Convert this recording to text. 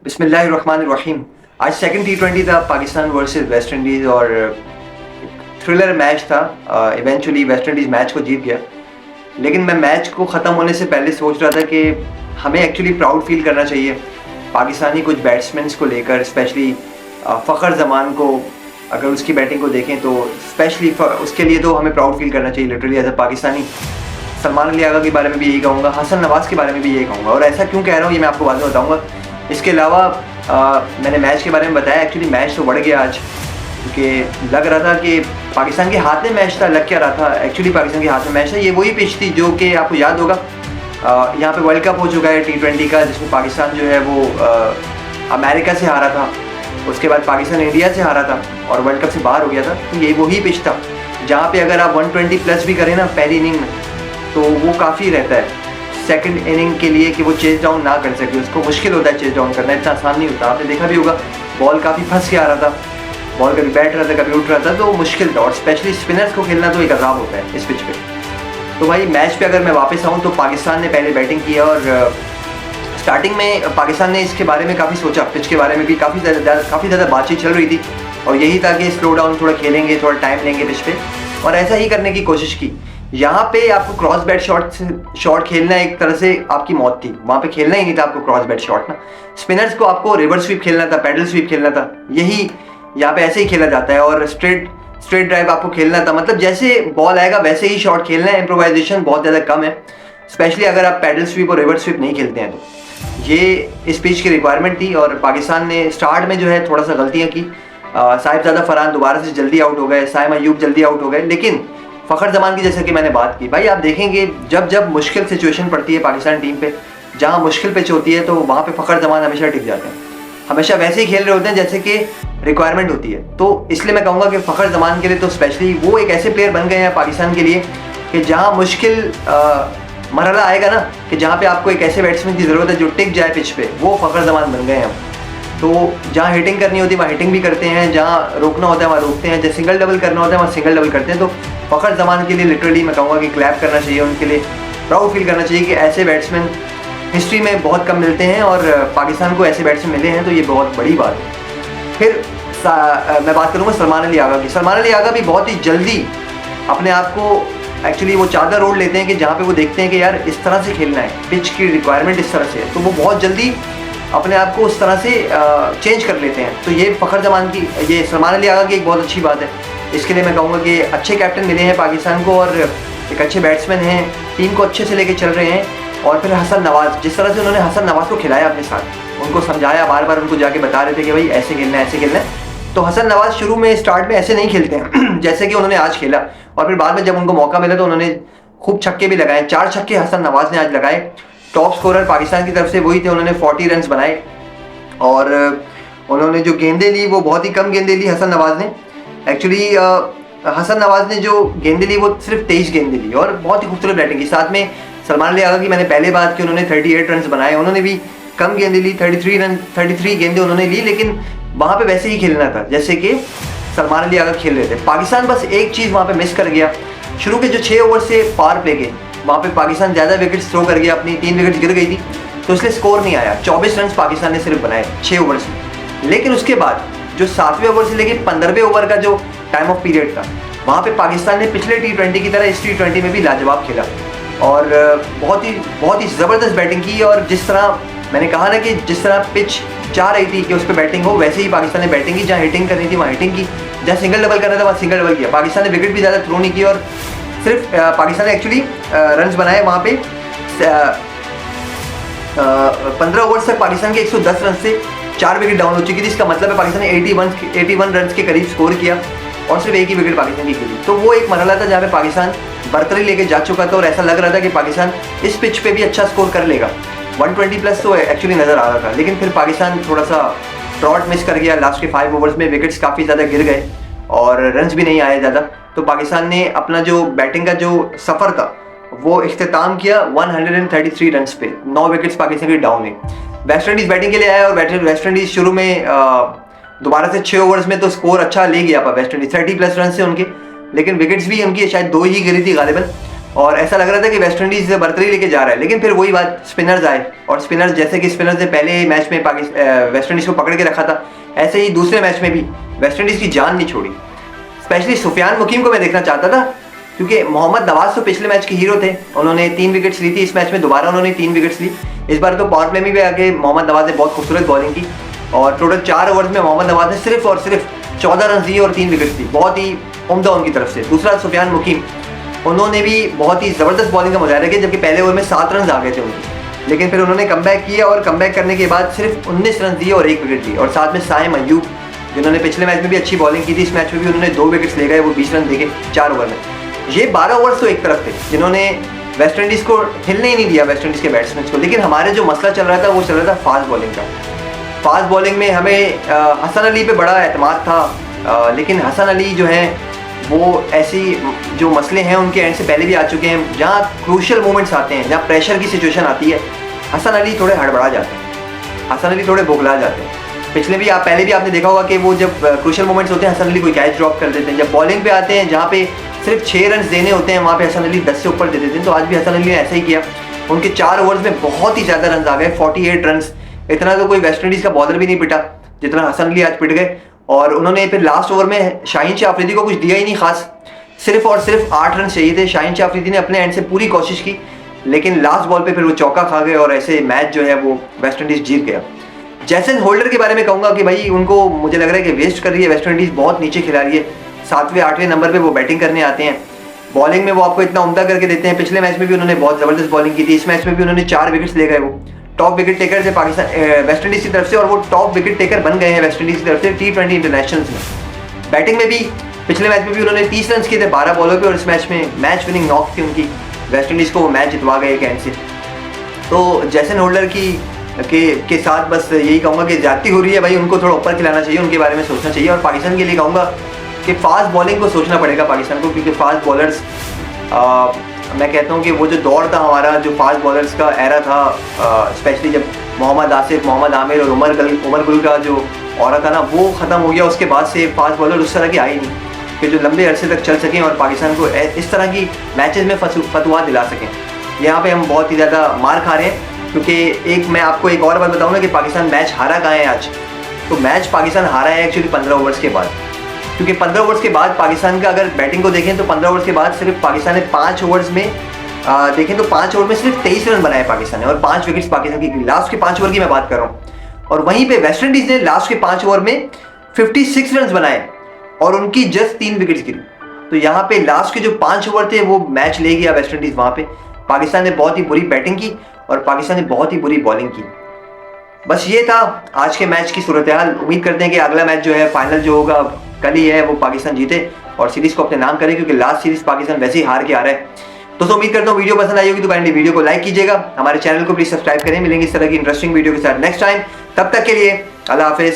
बिस्मिल्लाहिर्रहमानिर्रहीम। आज second T20 था पाकिस्तान वर्सेस वेस्ट इंडीज़ और थ्रिलर मैच था। इवेंचुअली वेस्ट इंडीज़ मैच को जीत गया, लेकिन मैं मैच को ख़त्म होने से पहले सोच रहा था कि हमें एक्चुअली प्राउड फील करना चाहिए पाकिस्तानी कुछ बैट्समैन को लेकर, स्पेशली फ़खर जमान को। अगर उसकी बैटिंग को देखें तो स्पेशली उसके लिए तो हमें प्राउड फील करना चाहिए literally as a Pakistani. Salman Ali Agha के बारे में भी यही कहूँगा, हसन नवाज़ के बारे में भी यही कहूँगा, और ऐसा क्यों कह रहा हूँ ये मैं आपको बाद में बताऊँगा। इसके अलावा मैंने मैच के बारे में बताया, एक्चुअली मैच तो बढ़ गया आज, क्योंकि लग रहा था कि पाकिस्तान के हाथ में मैच था। लग क्या रहा था, एक्चुअली पाकिस्तान के हाथ में मैच था। ये वही पिच थी जो कि आपको याद होगा, यहाँ पे वर्ल्ड कप हो चुका है T20 का, जिसमें पाकिस्तान जो है वो अमेरिका से हारा था, उसके बाद पाकिस्तान इंडिया से हारा था और वर्ल्ड कप से बाहर हो गया था। तो ये वही पिच था जहाँ पे अगर आप 120 प्लस भी करें ना पहली इनिंग में, तो वो काफ़ी रहता है सेकंड इनिंग के लिए कि वो चेज डाउन ना कर सके। उसको मुश्किल होता है चेज डाउन करना, इतना आसान नहीं होता। आपने देखा भी होगा, बॉल काफ़ी फंस के आ रहा था, बॉल कभी बैठ रहा था कभी उठ रहा था, तो मुश्किल था। और स्पेशली स्पिनर्स को खेलना तो एक अजाब होता है इस पिच पे। तो भाई मैच पे अगर मैं वापस आऊँ तो पाकिस्तान ने पहले बैटिंग किया और स्टार्टिंग में पाकिस्तान ने इसके बारे में काफ़ी सोचा, पिच के बारे में भी काफ़ी ज़्यादा बातचीत चल रही थी, और यही था कि स्लो डाउन थोड़ा खेलेंगे, थोड़ा टाइम लेंगे पिच पे, और ऐसा ही करने की कोशिश की। यहाँ पे आपको क्रॉस बैट शॉट खेलना एक तरह से आपकी मौत थी। वहाँ पे खेलना ही नहीं था आपको क्रॉस बैट शॉट ना। स्पिनर्स को आपको रिवर्स स्वीप खेलना था, पैडल स्वीप खेलना था, यही यहाँ पे ऐसे ही खेला जाता है। और स्ट्रेट ड्राइव आपको खेलना था, मतलब जैसे बॉल आएगा वैसे ही शॉट खेलना है। इम्प्रोवाइजेशन बहुत ज़्यादा कम है, स्पेशली अगर आप पैडल स्वीप और रिवर्स स्वीप नहीं खेलते हैं तो। ये इस पिच की रिक्वायरमेंट थी, और पाकिस्तान ने स्टार्ट में जो है थोड़ा सा गलतियाँ की। साहिबजादा फरहान दोबारा से जल्दी आउट हो गए, साइम अयूब जल्दी आउट हो गए, लेकिन फ़खर जमान की जैसे कि मैंने बात की, भाई आप देखेंगे जब जब मुश्किल सिचुएशन पड़ती है पाकिस्तान टीम पे, जहाँ मुश्किल पिच होती है, तो वहाँ पे फ़खर जमान हमेशा टिक जाते हैं, हमेशा वैसे ही खेल रहे होते हैं जैसे कि रिक्वायरमेंट होती है। तो इसलिए मैं कहूँगा कि फ़खर जमान के लिए तो स्पेशली वो एक ऐसे प्लेयर बन गए हैं पाकिस्तान के लिए कि जहाँ मुश्किल मरहला आएगा ना, कि जहाँ पे आपको एक ऐसे बैट्समैन की ज़रूरत है जो टिक जाए पिच पे, वो फ़खर जमान बन गए हैं। तो जहाँ हिटिंग करनी होती है वहाँ हिटिंग भी करते हैं, जहाँ रोकना होता है वहाँ रोकते हैं, जहाँ सिंगल डबल करना होता है वहाँ सिंगल डबल करते हैं। तो फ़खर जमान के लिए लिटरली मैं कहूँगा कि क्लैप करना चाहिए, उनके लिए प्राउड फील करना चाहिए कि ऐसे बैट्समैन हिस्ट्री में बहुत कम मिलते हैं, और पाकिस्तान को ऐसे बैट्समैन मिले हैं, तो ये बहुत बड़ी बात है। फिर मैं बात करूँगा सलमान अली आगा की। सलमान अली आगा भी बहुत ही जल्दी अपने आप को एक्चुअली वो चादर ओढ़ लेते हैं कि जहाँ पे वो देखते हैं कि यार इस तरह से खेलना है, पिच की रिक्वायरमेंट इस तरह से है, तो वो बहुत जल्दी अपने आप को उस तरह से चेंज कर लेते हैं। तो ये फ़खर जमान की, ये सलमान अली आगा की एक बहुत अच्छी बात है। इसके लिए मैं कहूँगा कि अच्छे कैप्टन मिले हैं पाकिस्तान को, और एक अच्छे बैट्समैन हैं, टीम को अच्छे से लेके चल रहे हैं। और फिर हसन नवाज़, जिस तरह से उन्होंने हसन नवाज़ को खिलाया अपने साथ, उनको समझाया, बार बार उनको जाके बता रहे थे कि भाई ऐसे खेलना है, ऐसे खेलना है। तो हसन नवाज़ शुरू में स्टार्ट में ऐसे नहीं खेलते हैं जैसे कि उन्होंने आज खेला, और फिर बाद में जब उनको मौका मिला तो उन्होंने खूब छक्के भी लगाए। 4 छक्के हसन नवाज़ ने आज लगाए। टॉप स्कोरर पाकिस्तान की तरफ से वही थे, उन्होंने 40 रन बनाए, और उन्होंने जो गेंदें ली वो बहुत ही कम गेंदें ली हसन नवाज़ ने। एक्चुअली हसन नवाज़ ने जो गेंदें ली वो सिर्फ 23 गेंदें ली, और बहुत ही खूबसूरत बैटिंग की। साथ में सलमान अली आगा की मैंने पहले बात की, उन्होंने 38 रन बनाए, उन्होंने भी कम गेंदें ली, 33 गेंदें उन्होंने ली, लेकिन वहाँ पे वैसे ही खेलना था जैसे कि सलमान अली आगा खेल रहे थे। पाकिस्तान बस एक चीज़ वहाँ पे मिस कर गया, शुरू के जो 6 ओवर से पावर प्ले के, वहाँ पे पाकिस्तान ज़्यादा विकेट्स थ्रो कर गया, अपनी 3 विकेट्स गिर गई थी, तो इसलिए स्कोर नहीं आया। 24 रन पाकिस्तान ने सिर्फ बनाए 6 ओवर से। लेकिन उसके बाद जो 7वें ओवर से लेकर 15वें ओवर का जो टाइम ऑफ पीरियड था, वहाँ पे पाकिस्तान ने पिछले T20 की तरह इस T20 में भी लाजवाब खेला, और बहुत ही ज़बरदस्त बैटिंग की। और जिस तरह मैंने कहा ना कि जिस तरह पिच चाह रही थी कि उस पर बैटिंग हो, वैसे ही पाकिस्तान ने बैटिंग की। जहाँ हिटिंग करनी थी वहाँ हिटिंग की, जहाँ सिंगल डबल करना था वहाँ सिंगल डबल किया। पाकिस्तान ने विकेट भी ज़्यादा थ्रो नहीं किया, और सिर्फ पाकिस्तान ने एक्चुअली रन बनाए वहाँ पे 15 ओवर्स तक पाकिस्तान के 110 रन से 4 विकेट डाउन हो चुकी थी। इसका मतलब है पाकिस्तान ने 81 रन के करीब स्कोर किया, और सिर्फ एक ही विकेट पाकिस्तान की गिरी। तो वो एक मरहला था जहाँ पे पाकिस्तान बर्तरी लेके जा चुका था, और ऐसा लग रहा था कि पाकिस्तान इस पिच पे भी अच्छा स्कोर कर लेगा। 120 प्लस तो एक्चुअली नज़र आ रहा था, लेकिन फिर पाकिस्तान थोड़ा सा ट्रॉट मिस कर गया। लास्ट के 5 ओवर्स में विकेट्स काफ़ी ज़्यादा गिर गए और रन्स भी नहीं आए ज़्यादा। तो पाकिस्तान ने अपना जो बैटिंग का जो सफ़र था वो इख्तिताम किया 133 रन पे। 9 विकेट्स पाकिस्तान की डाउन है। वेस्ट इंडीज़ बैटिंग के लिए आया, और वेस्ट इंडीज़ शुरू में दोबारा से 6 ओवर्स में तो स्कोर अच्छा ले गया वेस्ट इंडीज़, 30 प्लस रन से उनके, लेकिन विकेट्स भी उनकी शायद 2 ही गिरी थी गालिबन। और ऐसा लग रहा था कि वेस्ट इंडीज बर्तरी लेके जा रहा है। लेकिन फिर वही बात, स्पिनर्स आए और स्पिनर्स, जैसे कि स्पिनर्स ने पहले मैच में वेस्ट इंडीज को पकड़ के रखा था, ऐसे ही दूसरे मैच में भी वेस्ट इंडीज की जान नहीं छोड़ी। स्पेशली सुफियान मुकीम को मैं देखना चाहता था, क्योंकि मोहम्मद नवाज तो पिछले मैच के हीरो थे, उन्होंने 3 विकेट्स ली थी। इस मैच में दोबारा उन्होंने 3 विकेट्स ली। इस बार तो पावर प्ले में भी आके मोहम्मद नवाज ने बहुत खूबसूरत बॉलिंग की और टोटल 4 ओवर्स में मोहम्मद नवाज ने सिर्फ और सिर्फ 14 रन दिए और 3 विकेट्स दी। बहुत ही उम्दा उनकी तरफ से। दूसरा सुफियान मुकीम, उन्होंने भी बहुत ही ज़बरदस्त बॉलिंग का मुजाहरा किया, जबकि पहले ओवर में 7 रन आ गए थे उनके। लेकिन फिर उन्होंने कमबैक किया और कमबैक करने के बाद सिर्फ 19 रन दिए और 1 विकेट ली। और साथ में साइम अय्यूब, जिन्होंने पिछले मैच में भी अच्छी बॉलिंग की थी, इस मैच में भी उन्होंने 2 विकेट्स ले गए, वो 20 रन देके 4 ओवर में। ये 12 ओवर्स तो एक तरफ थे जिन्होंने वेस्ट इंडीज़ को हिलने ही नहीं दिया, वेस्ट इंडीज़ के बैट्समैन को। लेकिन हमारे जो मसला चल रहा था वो चल रहा था फास्ट बॉलिंग का। फास्ट बॉलिंग में हमें हसन अली पे बड़ा एतमाद था, लेकिन हसन अली जो हैं वो ऐसी जो मसले हैं उनके एंड से पहले भी आ चुके हैं। जहाँ क्रूशियल मोमेंट्स आते हैं, जहाँ प्रेशर की सिचुएशन आती है, हसन अली थोड़े हड़बड़ा जाते हैं, हसन अली थोड़े बोखला जाते हैं। पहले भी आपने देखा होगा कि वो जब क्रूशियल मोमेंट्स होते हैं हसन अली कोई कैच ड्रॉप कर देते हैं। जब बॉलिंग पे आते हैं जहाँ पे सिर्फ 6 रन देने होते हैं, वहाँ पे हसन अली 10 से ऊपर दे देते हैं। तो आज भी हसन अली ने ऐसा ही किया। उनके 4 ओवर्स में बहुत ही ज़्यादा रन आ गए, 48 रन। इतना तो कोई वेस्ट इंडीज़ का बॉलर भी नहीं पिटा जितना हसन अली आज पिट गए। और उन्होंने फिर लास्ट ओवर में शाहीन शाह अफरीदी को कुछ दिया ही नहीं खास, सिर्फ और सिर्फ 8 रन चाहिए थे। शाहीन शाह अफरीदी ने अपने एंड से पूरी कोशिश की, लेकिन लास्ट बॉल पे फिर वो चौका खा गए और ऐसे मैच जो है वो वेस्ट इंडीज़ जीत गया। जैसन होल्डर के बारे में कहूँगा कि भाई उनको मुझे लग रहा है कि वेस्ट कर रही है वेस्ट इंडीज़, बहुत नीचे खिला रही है। 7वें 8वें नंबर पे वो बैटिंग करने आते हैं, बॉलिंग में वो आपको इतना उम्दा करके देते हैं। पिछले मैच में भी उन्होंने बहुत ज़बरदस्त बॉलिंग की थी, इस मैच में भी उन्होंने 4 विकेट्स ले गए। वो टॉप विकेट टेकर थे पाकिस्तान वेस्ट इंडीज़ की तरफ से, और वो टॉप विकेट टेकर बन गए हैं वेस्ट इंडीज़ की तरफ से T20 इंटरनेशनल्स में। बैटिंग में भी पिछले मैच में भी उन्होंने 30 रन किए थे 12 बॉलों पे, और इस मैच में मैच विनिंग नॉक थी उनकी, वेस्ट इंडीज़ को वो मैच जितवा गए एक एंड से। तो जैसन होल्डर के साथ बस यही कहूँगा कि ज्यादती हो रही है भाई, उनको थोड़ा ऊपर खिलाना चाहिए, उनके बारे में सोचना चाहिए। और पाकिस्तान के लिए कहूँगा कि फास्ट बॉलिंग को सोचना पड़ेगा पाकिस्तान को, क्योंकि फास्ट बॉलर्स मैं कहता हूँ कि वो जो दौर था हमारा, जो फास्ट बॉलर्स का एरा था, स्पेशली जब मोहम्मद आसिफ, मोहम्मद आमिर और उमर गुल का जो औरा था ना, वो ख़त्म हो गया। उसके बाद से फास्ट बॉलर उस तरह के आए नहीं कि जो लंबे अरसे तक चल सकें और पाकिस्तान को इस तरह की मैचेस में फतवा दिला सकें। यहाँ पे हम बहुत ही ज़्यादा मार खा रहे हैं, क्योंकि मैं आपको एक और बात बताऊँ ना कि पाकिस्तान मैच हारा कहाँ है आज। तो मैच पाकिस्तान हारा है एक्चुअली 15 ओवर्स के बाद, क्योंकि 15 ओवर्स के बाद पाकिस्तान का अगर बैटिंग को देखें तो 15 ओवर्स के बाद सिर्फ पाकिस्तान ने 5 ओवर्स में देखें तो 5 ओवर में सिर्फ 23 रन बनाए पाकिस्तान ने, और 5 विकेट्स पाकिस्तान की लास्ट के 5 ओवर की मैं बात कर रहा हूँ। और वहीं पे वेस्ट इंडीज़ ने लास्ट के 5 ओवर में 56 रन बनाए और उनकी जस्ट 3 विकेट्स गिरी। तो यहाँ पे लास्ट के जो 5 ओवर थे वो मैच ले गया वेस्ट इंडीज़। वहाँ पे पाकिस्तान ने बहुत ही बुरी बैटिंग की और पाकिस्तान ने बहुत ही बुरी बॉलिंग की। बस ये था आज के मैच की सूरत हाल। उम्मीद करते हैं कि अगला मैच जो है फाइनल जो होगा कल ही है, वो पाकिस्तान जीते और सीरीज़ को अपने नाम करे, क्योंकि लास्ट सीरीज़ पाकिस्तान वैसे ही हार के आ रहा है। दोस्तों उम्मीद करता हूँ वीडियो पसंद आई होगी, तो काइंडली वीडियो को लाइक कीजिएगा, हमारे चैनल को प्लीज़ सब्सक्राइब करें। मिलेंगे इस तरह की इंटरेस्टिंग वीडियो के साथ नेक्स्ट टाइम। तब तक के लिए अल्लाह हाफिज़।